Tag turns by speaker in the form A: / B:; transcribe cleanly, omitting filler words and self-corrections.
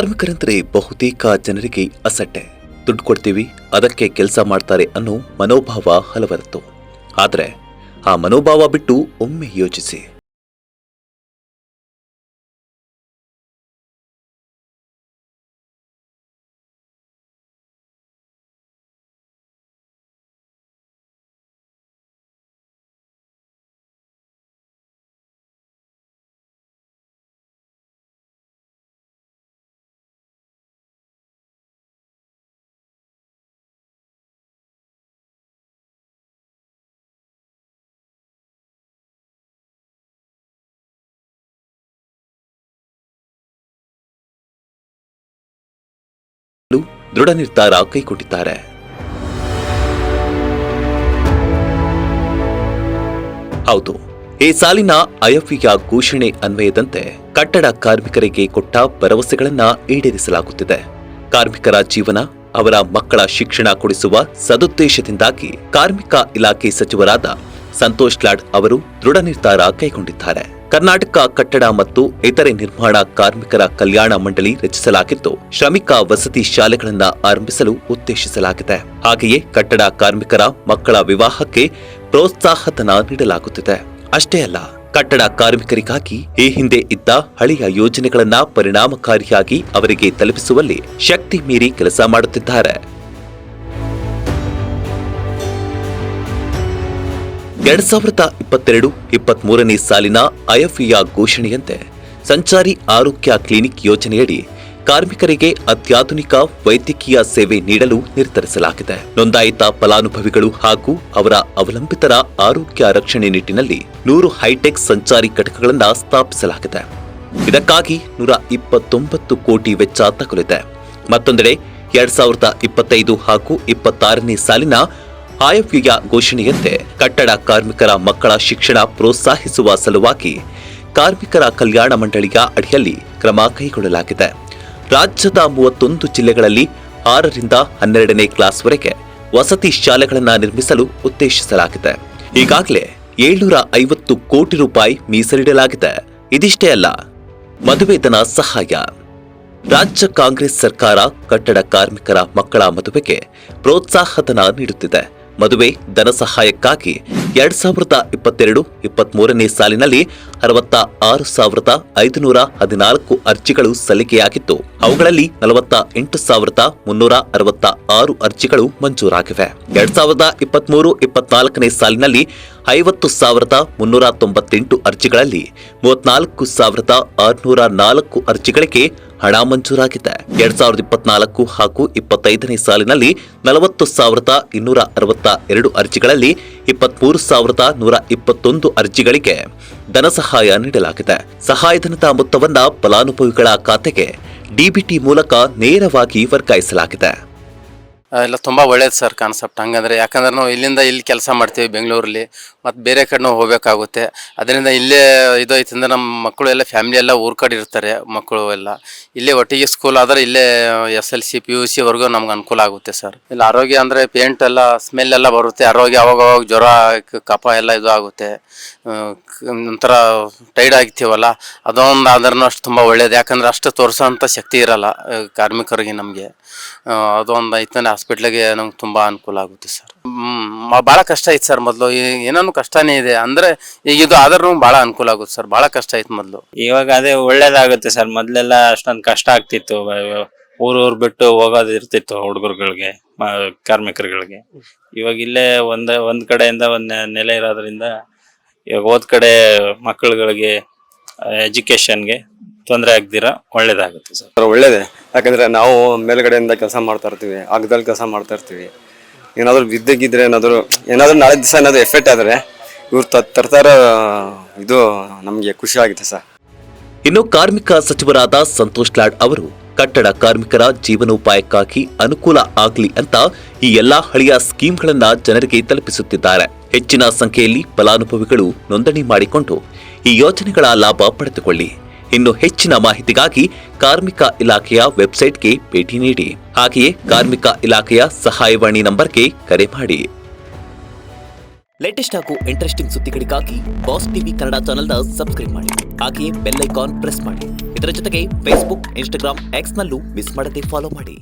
A: ಕಾರ್ಮಿಕರಂದ್ರೆ ಬಹುತೇಕ ಜನರಿಗೆ ಅಸಡ್ಡೆ. ದುಡ್ಡು ಕೊಡ್ತೀವಿ, ಅದಕ್ಕೆ ಕೆಲಸ ಮಾಡ್ತಾರೆ ಅನ್ನೋ ಮನೋಭಾವ ಹಲವರದ್ದು. ಆದರೆ ಆ ಮನೋಭಾವ ಬಿಟ್ಟು ಒಮ್ಮೆ ಯೋಚಿಸಿ. ದೃಢ ನಿರ್ಧಾರ ಕೈಗೊಂಡಿದ್ದಾರೆ. ಹೌದು, ಈ ಸಾಲಿನ ಆಯವ್ಯಯ ಘೋಷಣೆ ಅನ್ವಯದಂತೆ ಕಟ್ಟಡ ಕಾರ್ಮಿಕರಿಗೆ ಕೊಟ್ಟ ಭರವಸೆಗಳನ್ನ ಈಡೇರಿಸಲಾಗುತ್ತಿದೆ. ಕಾರ್ಮಿಕರ ಜೀವನ, ಅವರ ಮಕ್ಕಳ ಶಿಕ್ಷಣ ಕೊಡಿಸುವ ಸದುದ್ದೇಶದಿಂದಾಗಿ ಕಾರ್ಮಿಕ ಇಲಾಖೆ ಸಚಿವರಾದ ಸಂತೋಷ್ ಲಾಡ್ ಅವರು ದೃಢ ನಿರ್ಧಾರ ಕೈಗೊಂಡಿದ್ದಾರೆ. ಕರ್ನಾಟಕ ಕಟ್ಟಡ ಮತ್ತು ಇತರೆ ನಿರ್ಮಾಣ ಕಾರ್ಮಿಕರ ಕಲ್ಯಾಣ ಮಂಡಳಿ ರಚಿಸಲಾಗಿದ್ದು, ಶ್ರಮಿಕ ವಸತಿ ಶಾಲೆಗಳನ್ನು ಆರಂಭಿಸಲು ಉದ್ದೇಶಿಸಲಾಗಿದೆ. ಹಾಗೆಯೇ ಕಟ್ಟಡ ಕಾರ್ಮಿಕರ ಮಕ್ಕಳ ವಿವಾಹಕ್ಕೆ ಪ್ರೋತ್ಸಾಹಧನ ನೀಡಲಾಗುತ್ತಿದೆ. ಅಷ್ಟೇ ಅಲ್ಲ, ಕಟ್ಟಡ ಕಾರ್ಮಿಕರಿಗಾಗಿ ಈ ಹಿಂದೆ ಇದ್ದ ಹಳೆಯ ಯೋಜನೆಗಳನ್ನ ಪರಿಣಾಮಕಾರಿಯಾಗಿ ಅವರಿಗೆ ತಲುಪಿಸುವಲ್ಲಿ ಶಕ್ತಿ ಮೀರಿ ಕೆಲಸ ಮಾಡುತ್ತಿದ್ದಾರೆ. 2022-23ನೇ ಸಾಲಿನ ಆಯವ್ಯಯ ಘೋಷಣೆಯಂತೆ ಸಂಚಾರಿ ಆರೋಗ್ಯ ಕ್ಲಿನಿಕ್ ಯೋಜನೆಯಡಿ ಕಾರ್ಮಿಕರಿಗೆ ಅತ್ಯಾಧುನಿಕ ವೈದ್ಯಕೀಯ ಸೇವೆ ನೀಡಲು ನಿರ್ಧರಿಸಲಾಗಿದೆ. ನೋಂದಾಯಿತ ಫಲಾನುಭವಿಗಳು ಹಾಗೂ ಅವರ ಅವಲಂಬಿತರ ಆರೋಗ್ಯ ರಕ್ಷಣೆ ನಿಟ್ಟಿನಲ್ಲಿ 100 ಹೈಟೆಕ್ ಸಂಚಾರಿ ಘಟಕಗಳನ್ನು ಸ್ಥಾಪಿಸಲಾಗಿದೆ. ಇದಕ್ಕಾಗಿ 129 ಕೋಟಿ ವೆಚ್ಚ ತಗುಲಿದೆ. ಮತ್ತೊಂದೆಡೆ 2025 ಹಾಗೂ 26ನೇ ಸಾಲಿನ ಆಯವ್ಯಯ ಘೋಷಣೆಯಂತೆ ಕಟ್ಟಡ ಕಾರ್ಮಿಕರ ಮಕ್ಕಳ ಶಿಕ್ಷಣ ಪ್ರೋತ್ಸಾಹಿಸುವ ಸಲುವಾಗಿ ಕಾರ್ಮಿಕರ ಕಲ್ಯಾಣ ಮಂಡಳಿಯ ಅಡಿಯಲ್ಲಿ ಕ್ರಮ ಕೈಗೊಳ್ಳಲಾಗಿದೆ. ರಾಜ್ಯದ 31 ಜಿಲ್ಲೆಗಳಲ್ಲಿ 6ರಿಂದ 12ನೇ ಕ್ಲಾಸ್ವರೆಗೆ ವಸತಿ ಶಾಲೆಗಳನ್ನು ನಿರ್ಮಿಸಲು ಉದ್ದೇಶಿಸಲಾಗಿದೆ. ಈಗಾಗಲೇ 750 ಕೋಟಿ ರೂಪಾಯಿ ಮೀಸಲಿಡಲಾಗಿದೆ. ಇದಿಷ್ಟೇ ಅಲ್ಲ, ಮದುವೆಧನ ಸಹಾಯ. ರಾಜ್ಯ ಕಾಂಗ್ರೆಸ್ ಸರ್ಕಾರ ಕಟ್ಟಡ ಕಾರ್ಮಿಕರ ಮಕ್ಕಳ ಮದುವೆಗೆ ಪ್ರೋತ್ಸಾಹಧನ ನೀಡುತ್ತಿದೆ. ಮದುವೆ ಧನ ಸಹಾಯಕ್ಕಾಗಿ 2022-23ನೇ ಸಾಲಿನಲ್ಲಿ 66,514 ಅರ್ಜಿಗಳು ಸಲ್ಲಿಕೆಯಾಗಿದ್ದು, ಅವುಗಳಲ್ಲಿ 48,366 ಅರ್ಜಿಗಳು ಮಂಜೂರಾಗಿವೆ. 2023-24ನೇ ಸಾಲಿನಲ್ಲಿ 50,398 ಅರ್ಜಿಗಳಲ್ಲಿ 34,604 ಅರ್ಜಿಗಳಿಗೆ ಹಣ ಮಂಜೂರಾಗಿದೆ. 2024 ಹಾಗೂ 25ನೇ ಸಾಲಿನಲ್ಲಿ 40,262 ಅರ್ಜಿಗಳಲ್ಲಿ 23,121 ಅರ್ಜಿಗಳಿಗೆ ಧನ ಸಹಾಯ ನೀಡಲಾಗಿದೆ. ಸಹಾಯಧನದ ಮೊತ್ತವನ್ನ ಫಲಾನುಭವಿಗಳ ಖಾತೆಗೆ ಡಿಬಿಟಿ ಮೂಲಕ ನೇರವಾಗಿ ವರ್ಗಾಯಿಸಲಾಗಿದೆ.
B: ಎಲ್ಲ ತುಂಬ ಒಳ್ಳೇದು ಸರ್ ಕಾನ್ಸೆಪ್ಟ್. ಹಂಗಂದ್ರೆ ಯಾಕಂದ್ರೆ ನಾವು ಇಲ್ಲಿಂದ ಇಲ್ಲಿ ಕೆಲಸ ಮಾಡ್ತೀವಿ ಬೆಂಗಳೂರಲ್ಲಿ, ಮತ್ತು ಬೇರೆ ಕಡೆ ನಾವು ಹೋಗಬೇಕಾಗುತ್ತೆ. ಅದರಿಂದ ಇಲ್ಲೇ ಇದು ಐತಂದ್ರೆ ನಮ್ಮ ಮಕ್ಕಳು ಎಲ್ಲ ಫ್ಯಾಮಿಲಿ ಎಲ್ಲ ಊರ ಕಡೆ ಇರ್ತಾರೆ. ಮಕ್ಕಳು ಎಲ್ಲ ಇಲ್ಲೇ ಒಟ್ಟಿಗೆ ಸ್ಕೂಲ್ ಆದರೆ ಇಲ್ಲೇ SLC PUC ವರೆಗೂ ನಮ್ಗೆ ಅನುಕೂಲ ಆಗುತ್ತೆ ಸರ್. ಇಲ್ಲಿ ಆರೋಗ್ಯ ಅಂದರೆ ಪೇಂಟ್ ಎಲ್ಲ ಸ್ಮೆಲ್ ಎಲ್ಲ ಬರುತ್ತೆ. ಆರೋಗ್ಯ ಅವಾಗ ಜ್ವರ, ಕಫ ಎಲ್ಲ ಇದು ಆಗುತ್ತೆ. ಒಂಥರ ಟೈರ್ಡ್ ಆಗ್ತೀವಲ್ಲ, ಅದೊಂದು ಆದ್ರೂ ಅಷ್ಟು ತುಂಬ ಒಳ್ಳೇದು. ಯಾಕಂದ್ರೆ ಅಷ್ಟು ತೋರಿಸೋಂಥ ಶಕ್ತಿ ಇರಲ್ಲ ಕಾರ್ಮಿಕರಿಗೆ. ನಮಗೆ ಅದೊಂದು ಐತಂದ್ರೆ ಹಾಸ್ಪಿಟ್ಲಿಗೆ ನಮ್ಗೆ ತುಂಬ ಅನುಕೂಲ ಆಗುತ್ತೆ ಸರ್. ಭಾಳ ಕಷ್ಟ ಐತೆ ಸರ್. ಮೊದಲು ಏನೇನು ಕಷ್ಟನೇ ಇದೆ ಅಂದರೆ ಈಗ ಇದು ಆದ್ರೂ ಭಾಳ ಅನುಕೂಲ ಆಗುತ್ತೆ ಸರ್. ಭಾಳ ಕಷ್ಟ ಐತೆ ಮೊದಲು.
C: ಇವಾಗ ಅದೇ ಒಳ್ಳೇದಾಗುತ್ತೆ ಸರ್. ಮೊದಲೆಲ್ಲ ಅಷ್ಟೊಂದು ಕಷ್ಟ ಆಗ್ತಿತ್ತು. ಊರು ಬಿಟ್ಟು ಹೋಗೋದು ಇರ್ತಿತ್ತು ಹುಡುಗರುಗಳಿಗೆ, ಕಾರ್ಮಿಕರುಗಳಿಗೆ. ಇವಾಗ ಇಲ್ಲೇ ಒಂದ್ ಕಡೆಯಿಂದ ಒಂದ್ ನೆಲೆ ಇರೋದ್ರಿಂದ ಇವಾಗ ಹೋದ್ ಕಡೆ ಮಕ್ಕಳುಗಳಿಗೆ ಎಜುಕೇಶನ್ಗೆ ತೊಂದರೆ ಆಗ್ದಿರ ಒಳ್ಳೇದಾಗುತ್ತೆ ಸರ್.
D: ಒಳ್ಳೇದೇ. ಯಾಕಂದ್ರೆ ನಾವು ಮೇಲ್ಗಡೆಯಿಂದ ಕೆಲಸ ಮಾಡ್ತಾ ಇರ್ತೀವಿ, ಆಗದಲ್ಲಿ ಕೆಲಸ ಮಾಡ್ತಾ ಇರ್ತೀವಿ. ಏನಾದ್ರು ಬಿದ್ದಗಿದ್ರೆ ಏನಾದ್ರು ನಾಳೆ ದಿವಸ ಏನಾದ್ರು ಎಫೆಕ್ಟ್ ಆದ್ರೆ ಇವ್ರು ತರ್ತಾರ, ಇದು ನಮ್ಗೆ ಖುಷಿ ಆಗುತ್ತೆ ಸರ್.
A: ಇನ್ನು ಕಾರ್ಮಿಕ ಸಚಿವರಾದ ಸಂತೋಷ್ ಲಾಡ್ ಅವರು ಕಟ್ಟಡ ಕಾರ್ಮಿಕರ ಜೀವನೋಪಾಯಕ್ಕಾಗಿ ಅನುಕೂಲ ಆಗಲಿ ಅಂತ ಈ ಎಲ್ಲಾ ಹಳೆಯ ಸ್ಕೀಮ್ಗಳನ್ನ ಜನರಿಗೆ ತಲುಪಿಸುತ್ತಿದ್ದಾರೆ. ಹೆಚ್ಚಿನ ಸಂಖ್ಯೆಯಲ್ಲಿ ಫಲಾನುಭವಿಗಳು ನೋಂದಣಿ ಮಾಡಿಕೊಂಡು ಈ ಯೋಜನೆಗಳ ಲಾಭ ಪಡೆದುಕೊಳ್ಳಿ. ಇನ್ನು ಹೆಚ್ಚಿನ ಮಾಹಿತಿಗಾಗಿ ಕಾರ್ಮಿಕ ಇಲಾಖೆಯ ವೆಬ್ಸೈಟ್ಗೆ ಭೇಟಿ ನೀಡಿ. ಹಾಗೆಯೇ ಕಾರ್ಮಿಕ ಇಲಾಖೆಯ ಸಹಾಯವಾಣಿ ನಂಬರ್ಗೆ ಕರೆ ಮಾಡಿ. ಲೇಟೆಸ್ಟ್ ಹಾಗೂ ಇಂಟ್ರೆಸ್ಟಿಂಗ್ ಸುದ್ದಿಗಳಿಗಾಗಿ ಬಾಸ್ ಟಿವಿ ಕನ್ನಡ ಚಾನೆಲ್ನ ಸಬ್ಸ್ಕ್ರೈಬ್ ಮಾಡಿ. ಹಾಗೆಯೇ ಬೆಲ್ ಐಕಾನ್ ಪ್ರೆಸ್ ಮಾಡಿ. ಇದರ ಜೊತೆಗೆ ಫೇಸ್ಬುಕ್, ಇನ್ಸ್ಟಾಗ್ರಾಂ, ಎಕ್ಸ್ನಲ್ಲೂ ಮಿಸ್ ಮಾಡದೆ ಫಾಲೋ ಮಾಡಿ.